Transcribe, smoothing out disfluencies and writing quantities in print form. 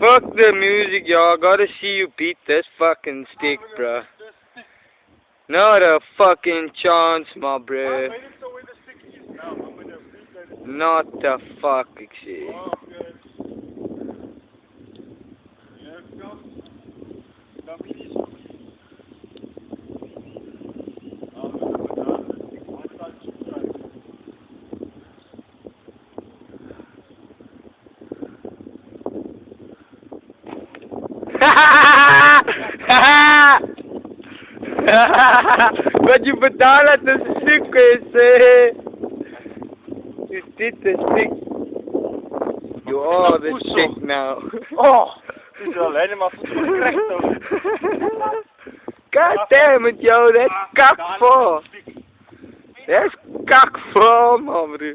Fuck the music, y'all. Gotta see you beat this fucking stick, bruh. Not a fucking chance, my bruh. Not the fucking shit. Wat je betaalt uit een stuk is, is dit een stuk? You are the stick now. Oh, het is wel helemaal verkrecht ook. God damn it, yo, that's kakvol. That's kakvol, man, bro.